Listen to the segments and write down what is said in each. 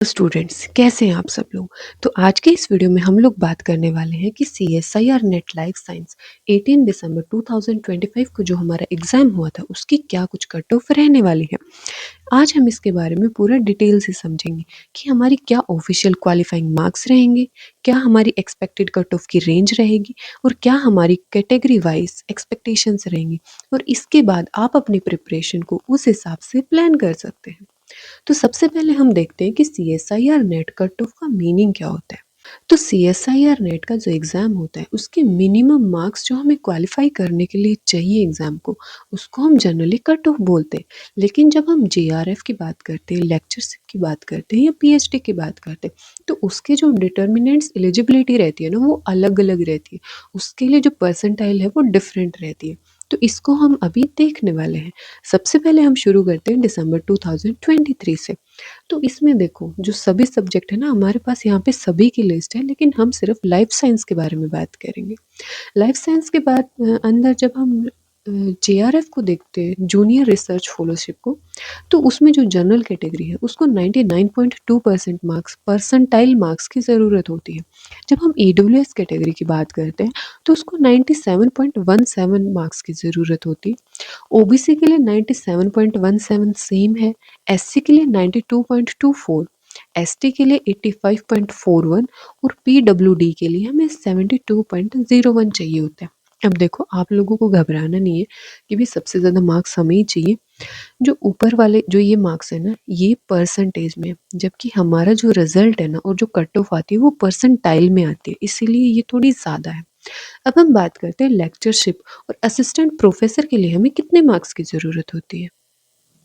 Students कैसे हैं आप सब लोग। तो आज के इस वीडियो में हम लोग बात करने वाले हैं कि CSIR नेट लाइफ साइंस 18 दिसंबर 2025 को जो हमारा एग्जाम हुआ था उसकी क्या कुछ कट ऑफ रहने वाली है। आज हम इसके बारे में पूरा डिटेल से समझेंगे कि हमारी क्या ऑफिशियल क्वालिफाइंग मार्क्स रहेंगे, क्या हमारी एक्सपेक्टेड कट ऑफ की रेंज रहेगी और क्या हमारी कैटेगरी वाइज एक्सपेक्टेशंस रहेंगी। और इसके बाद आप अपनी प्रिपरेशन को उस हिसाब से प्लान कर सकते हैं। तो सबसे पहले हम देखते हैं कि CSIR नेट कट ऑफ का मीनिंग क्या होता है। तो CSIR नेट का जो एग्ज़ाम होता है उसके मिनिमम मार्क्स जो हमें क्वालिफाई करने के लिए चाहिए एग्ज़ाम को, उसको हम जनरली कट ऑफ बोलते हैं। लेकिन जब हम JRF की बात करते हैं, लेक्चरशिप की बात करते हैं या PhD की बात करते हैं, तो उसके जो डिटर्मिनेंट्स एलिजिबिलिटी रहती है ना, वो अलग अलग रहती है। उसके लिए जो परसेंटाइल है वो डिफरेंट रहती है। तो इसको हम अभी देखने वाले हैं। सबसे पहले हम शुरू करते हैं दिसंबर 2023 से। तो इसमें देखो, जो सभी सब्जेक्ट है ना, हमारे पास यहाँ पे सभी की लिस्ट है, लेकिन हम सिर्फ लाइफ साइंस के बारे में बात करेंगे। लाइफ साइंस के बाद अंदर जब हम JRF को देखते हैं, जूनियर रिसर्च फेलोशिप को, तो उसमें जो जनरल कैटेगरी है उसको 99.2% मार्क्स, परसेंटाइल मार्क्स की ज़रूरत होती है। जब हम AWS कैटेगरी की बात करते हैं तो उसको 97.17 मार्क्स की ज़रूरत होती है। OBC के लिए 97.17 सेम है, SC के लिए 92.24, ST के लिए 85.41 और PWD के लिए हमें 72.01 चाहिए होता है। अब देखो, आप लोगों को घबराना नहीं है कि भी सबसे ज़्यादा मार्क्स हमें ही चाहिए। जो ऊपर वाले जो ये मार्क्स है ना, ये परसेंटेज में, जबकि हमारा जो रिजल्ट है ना और जो कट ऑफ आती है वो परसेंटाइल में आती है, इसीलिए ये थोड़ी ज़्यादा है। अब हम बात करते हैं लेक्चरशिप और असिस्टेंट प्रोफेसर के लिए हमें कितने मार्क्स की ज़रूरत होती है।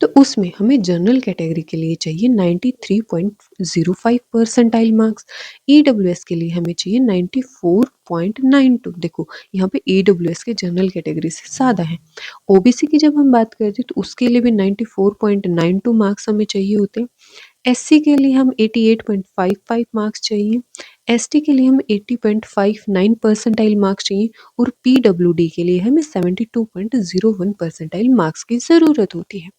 तो उसमें हमें जनरल कैटेगरी के लिए चाहिए 93.05 परसेंटाइल मार्क्स। EWS के लिए हमें चाहिए 94.92। देखो, यहाँ पे EWS के जनरल कैटेगरी से ज़्यादा है। OBC की जब हम बात करते हैं तो उसके लिए भी 94.92 मार्क्स हमें चाहिए होते हैं। SC के लिए हम 88.55 मार्क्स चाहिए। ST के लिए हम 80.59 परसेंटाइल मार्क्स चाहिए और PWD के लिए हमें 72.01 परसेंटाइल मार्क्स की ज़रूरत होती है।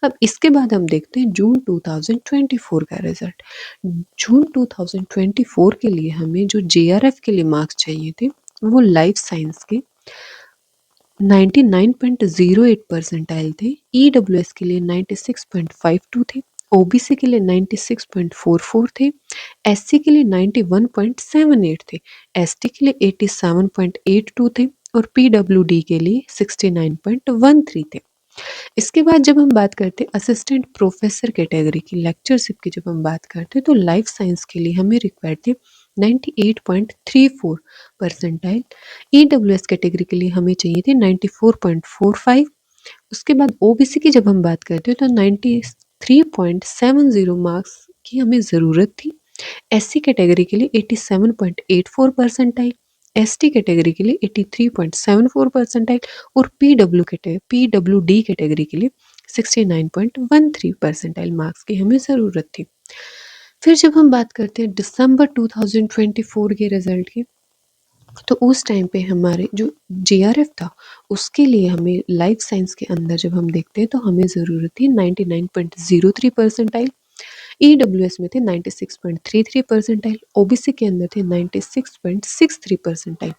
अब इसके बाद हम देखते हैं जून 2024 का रिजल्ट। जून 2024 के लिए हमें जो JRF के लिए मार्क्स चाहिए थे वो लाइफ साइंस के 99.08 परसेंटाइल थे। EWS के लिए 96.52 थे। OBC के लिए 96.44 थे। SC के लिए 91.78 थे। ST के लिए 87.82 थे और PWD के लिए 69.13 थे। इसके बाद जब हम बात करते हैं असिस्टेंट प्रोफेसर कैटेगरी की, लेक्चरशिप की जब हम बात करते हैं, तो लाइफ साइंस के लिए हमें रिक्वायर्ड थे 98.34 परसेंटाइल। EWS कैटेगरी के लिए हमें चाहिए थे 94.45। उसके बाद OBC की जब हम बात करते हैं तो 93.70 मार्क्स की हमें ज़रूरत थी। SC कैटेगरी के लिए 87.84 परसेंटाइल, ST कैटेगरी के लिए 83.74 परसेंटाइल और PWD कैटेगरी के लिए 69.13 परसेंटाइल मार्क्स की हमें ज़रूरत थी। फिर जब हम बात करते हैं दिसंबर 2024 के रिजल्ट की, तो उस टाइम पे हमारे जो JRF था उसके लिए हमें लाइफ साइंस के अंदर जब हम देखते हैं तो हमें ज़रूरत थी 99.03 परसेंटाइल। EWS में थे 96.33 परसेंटाइल। OBC के अंदर थे 96.63 परसेंटाइल।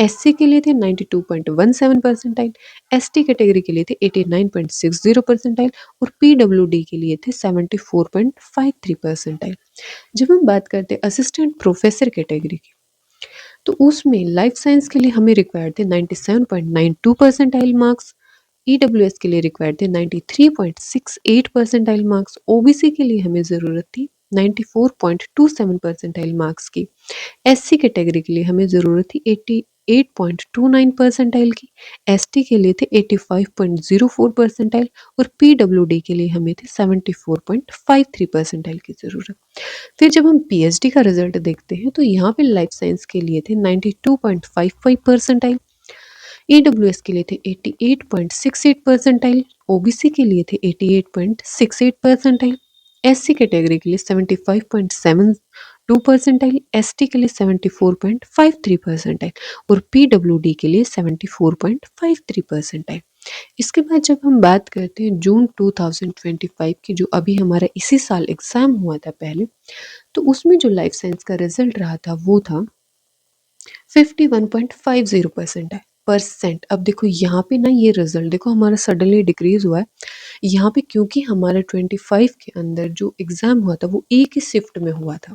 SC के लिए थे 92.17 परसेंटाइल। ST कैटेगरी के लिए थे 89.60 परसेंटाइल और PWD के लिए थे 74.53 परसेंटाइल। जब हम बात करते हैं असिस्टेंट प्रोफेसर कैटेगरी की, तो उसमें लाइफ साइंस के लिए हमें रिक्वायर्ड थे 97.92 परसेंटाइल मार्क्स। EWS के लिए रिक्वायर्ड थे 93.68 परसेंटाइल मार्क्स। OBC के लिए हमें ज़रूरत थी 94.27 परसेंटाइल मार्क्स की। SC कैटेगरी के लिए हमें ज़रूरत थी 88.29 परसेंटाइल की। ST के लिए थे 85.04 परसेंटाइल और PWD के लिए हमें थे 74.53 परसेंटाइल की ज़रूरत। फिर जब हम PhD का रिजल्ट देखते हैं तो यहाँ पे लाइफ साइंस के लिए थे 92.55 परसेंटाइल। EWS के लिए थे 88.68 परसेंटाइल। OBC के लिए थे 88.68 परसेंटाइल। SC कैटेगरी के लिए 75.72 परसेंटाइल। ST के लिए 74.53 परसेंटाइल और PWD के लिए 74.53 परसेंटाइल। इसके बाद जब हम बात करते हैं जून 2025 की, जो अभी हमारा इसी साल एग्ज़ाम हुआ था पहले, तो उसमें जो लाइफ साइंस का रिज़ल्ट रहा था वो था 51.50% है परसेंट। अब देखो यहाँ पे ना ये रिजल्ट देखो हमारा सडनली डिक्रीज हुआ है यहाँ पे, क्योंकि हमारा 25 के अंदर जो एग्ज़ाम हुआ था वो एक ही शिफ्ट में हुआ था,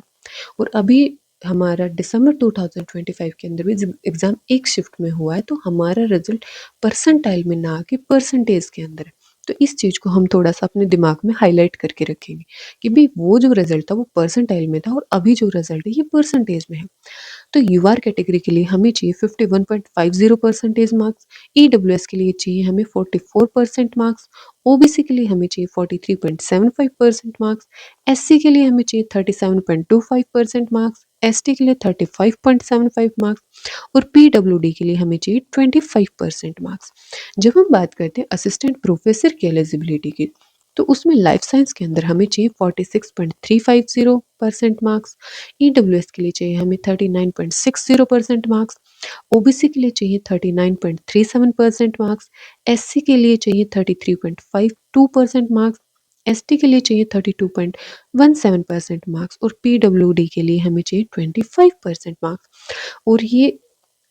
और अभी हमारा दिसंबर 2025 के अंदर भी एग्ज़ाम एक शिफ्ट में हुआ है, तो हमारा रिजल्ट परसेंटाइल में ना आके परसेंटेज के अंदर है। तो इस चीज़ को हम थोड़ा सा अपने दिमाग में हाईलाइट करके रखेंगे कि भाई वो जो रिजल्ट था वो परसेंटाइल में था और अभी जो रिजल्ट है ये परसेंटेज में है। तो यूआर कैटेगरी के लिए हमें चाहिए 51.50% मार्क्स, ईडब्ल्यूएस के लिए चाहिए हमें 44% मार्क्स, ओबीसी के लिए हमें चाहिए 43.75% मार्क्स, एससी के लिए हमें चाहिए 37.25% मार्क्स, एसटी के लिए 35.75 मार्क्स और पीडब्ल्यूडी के लिए हमें चाहिए 25% मार्क्स। जब हम बात करते हैं असिस्टेंट प्रोफेसर की एलिजिबिलिटी की, तो उसमें लाइफ साइंस के अंदर हमें चाहिए 46.350% मार्क्स, ईडब्ल्यूएस के लिए चाहिए हमें 39.60% मार्क्स, ओबीसी के लिए चाहिए 39.37% मार्क्स, एससी के लिए चाहिए 33.52% मार्क्स, एसटी के लिए चाहिए 32.17% मार्क्स और पीडब्ल्यूडी के लिए हमें चाहिए 25% मार्क्स। और ये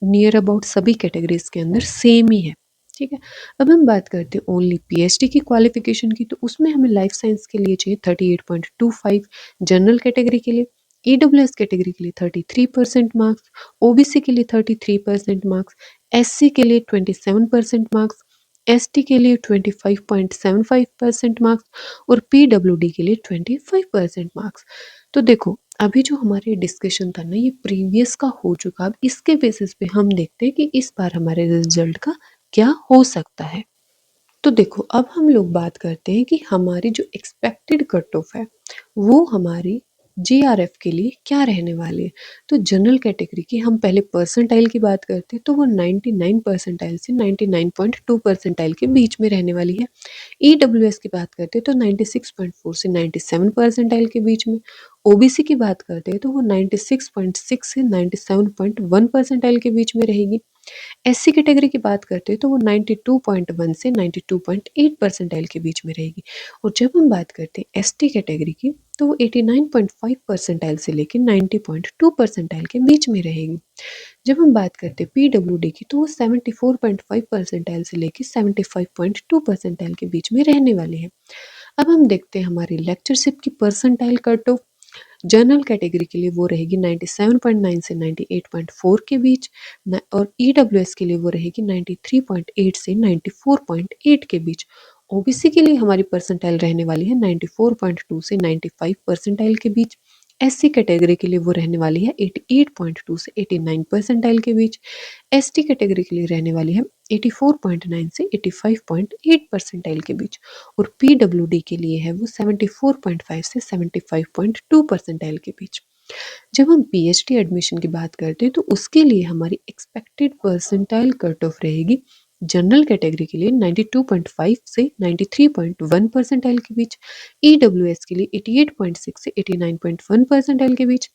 नियर अबाउट सभी कैटेगरीज के अंदर सेम ही है। ठीक है, अब हम बात करते हैं ओनली पीएचडी की क्वालिफिकेशन की, तो उसमें हमें लाइफ साइंस के लिए चाहिए 38.25, जनरल कैटेगरी के लिए, ईडब्ल्यूएस कैटेगरी के लिए 33% मार्क्स, ओबीसी के लिए 33% मार्क्स, एससी के लिए 27% मार्क्स, एसटी के लिए 25.75% मार्क्स और पीडब्ल्यूडी के लिए 25% मार्क्स। तो देखो अभी जो हमारे डिस्कशन था ना ये प्रीवियस का हो चुका, अब इसके बेसिस पे हम देखते हैं कि इस बार हमारे रिजल्ट का क्या हो सकता है। तो देखो अब हम लोग बात करते हैं कि हमारी जो एक्सपेक्टेड कट ऑफ है वो हमारी जीआरएफ के लिए क्या रहने वाली है। तो जनरल कैटेगरी की हम पहले परसेंटाइल की बात करते हैं, तो वो 99 परसेंटाइल से 99.2 परसेंटाइल के बीच में रहने वाली है। ईडब्ल्यूएस की बात करते हैं तो 96.4 से 97 परसेंटाइल के बीच में, ओबीसी की बात करते हैं तो वो 96.6 से 97.1 परसेंटाइल के बीच में रहेगी। एससी कैटेगरी की बात करते हैं तो वो 92.1 से 92.8 परसेंटाइल के बीच में रहेगी। और जब हम बात करते हैं एसटी कैटेगरी की तो वो 89.5 परसेंटाइल से लेकर 90.2 परसेंटाइल के बीच में रहेगी। जब हम बात करते हैं पीडब्ल्यूडी की तो वो 74.5 परसेंटाइल से लेकर 75.2 परसेंटाइल के बीच में रहने वाली है। अब हम देखते हैं हमारी लेक्चरशिप की percentile cut off. General category के लिए वो रहेगी 97.9 से 98.4 के बीच और ईडब्ल्यूएस के लिए वो रहेगी 93.8 से 94.8 के बीच। ओबीसी के लिए हमारी परसेंटाइल रहने वाली है 94.2 से 95 परसेंटाइल के बीच। एससी कैटेगरी के लिए वो रहने वाली है 88.2 से 89 परसेंटाइल के बीच। एसटी कैटेगरी के लिए रहने वाली है 84.9 से 85.8 परसेंटाइल के बीच और पीडब्ल्यूडी के लिए है वो 74.5 से 75.2 परसेंटाइल के बीच। जब हम पीएचडी एडमिशन की बात करते हैं तो उसके लिए हमारी एक्सपेक्टेड परसेंटाइल कट ऑफ रहेगी जनरल कैटेगरी के लिए 92.5 से 93.1 परसेंटाइल के बीच, ईडब्ल्यूएस के लिए 88.6 से 89.1 परसेंटाइल के बीच,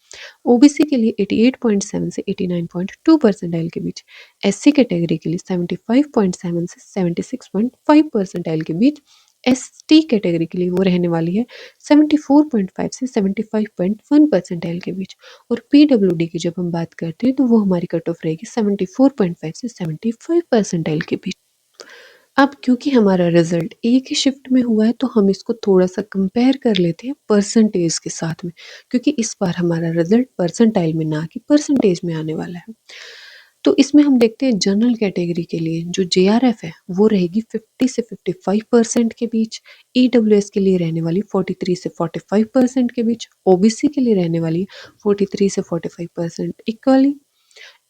ओबीसी के लिए 88.7 से 89.2 परसेंटाइल के बीच, एससी कैटेगरी के लिए 75.7 से 76.5 परसेंटाइल के बीच, एसटी कैटेगरी के लिए वो रहने वाली है 74.5 से 75.1 परसेंटाइल के बीच और पीडब्ल्यूडी की जब हम बात करते हैं तो वो हमारी कट ऑफ रहेगी 74.5 से 75 परसेंटाइल के बीच। अब क्योंकि हमारा रिजल्ट एक ही शिफ्ट में हुआ है तो हम इसको थोड़ा सा कंपेयर कर लेते हैं परसेंटेज के साथ में, क्योंकि इस बार हमारा रिजल्ट परसेंटाइल में ना कि परसेंटेज में आने वाला है। तो इसमें हम देखते हैं जनरल कैटेगरी के लिए जो जेआरएफ है वो रहेगी 50 से 55% के बीच, ईडब्ल्यूएस के लिए रहने वाली 43 से 45% के बीच, ओबीसी के लिए रहने वाली 43 से 45% इक्वली,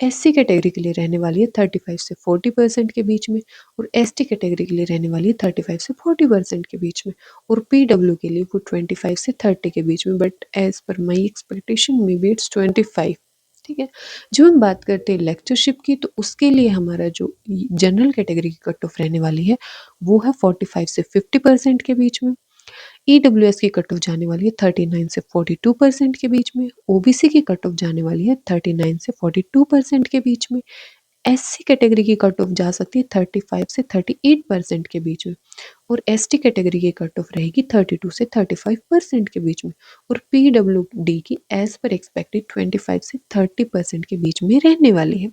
एससी कैटेगरी के लिए रहने वाली है 35 से 40% के बीच में और एसटी कैटेगरी के लिए रहने वाली है 35 से 40% के बीच में और पीडब्ल्यू के लिए वो 25 से 30 के बीच में, but as per my expectation may be it's 25। ठीक है, जब हम बात करते हैं लेक्चरशिप की तो उसके लिए हमारा जो जनरल कैटेगरी की कट ऑफ रहने वाली है वो है 45 से 50% के बीच में, ईडब्ल्यूएस की कट ऑफ जाने वाली है 39 से 42% के बीच में, ओबीसी की कट ऑफ जाने वाली है 39 से 42% के बीच में, एससी कैटेगरी की कट ऑफ जा सकती है 35 से 38% के बीच में, और एसटी कैटेगरी की कट ऑफ रहेगी 32 से 35% के बीच में, और पीडब्ल्यूडी की एज पर एक्सपेक्टेड 25 से 30% के बीच में रहने वाली है।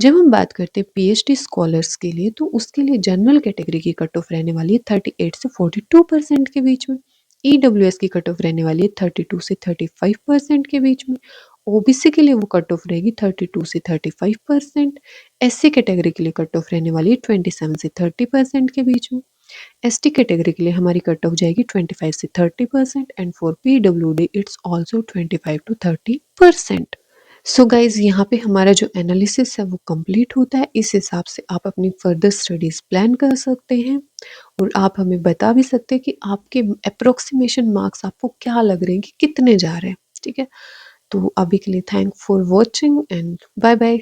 जब हम बात करते हैं पीएचडी स्कॉलर्स के लिए, तो उसके लिए जनरल कैटेगरी की कट ऑफ रहने वाली है 38 से 42% के बीच में, ईडब्ल्यूएस की कट ऑफ रहने वाली है 32 से 35% के बीच में, ओबीसी के लिए वो कट ऑफ रहेगी 32 से 35%, एससी कैटेगरी के लिए कट ऑफ रहने वाली है 27 से 30% के बीच में, एसटी कैटेगरी के लिए हमारी कट ऑफ जाएगी 25 से 30%, and for PWD it's also 25 to 30%। So guys, यहाँ पे हमारा जो एनालिसिस है वो कंप्लीट होता है। इस हिसाब से आप अपनी फर्दर स्टडीज प्लान कर सकते हैं, और आप हमें बता भी सकते हैं कि आपके अप्रोक्सीमेशन मार्क्स आपको क्या लग रहे हैं कि कितने जा रहे हैं। ठीक है, तो अभी के लिए thank for watching and bye bye.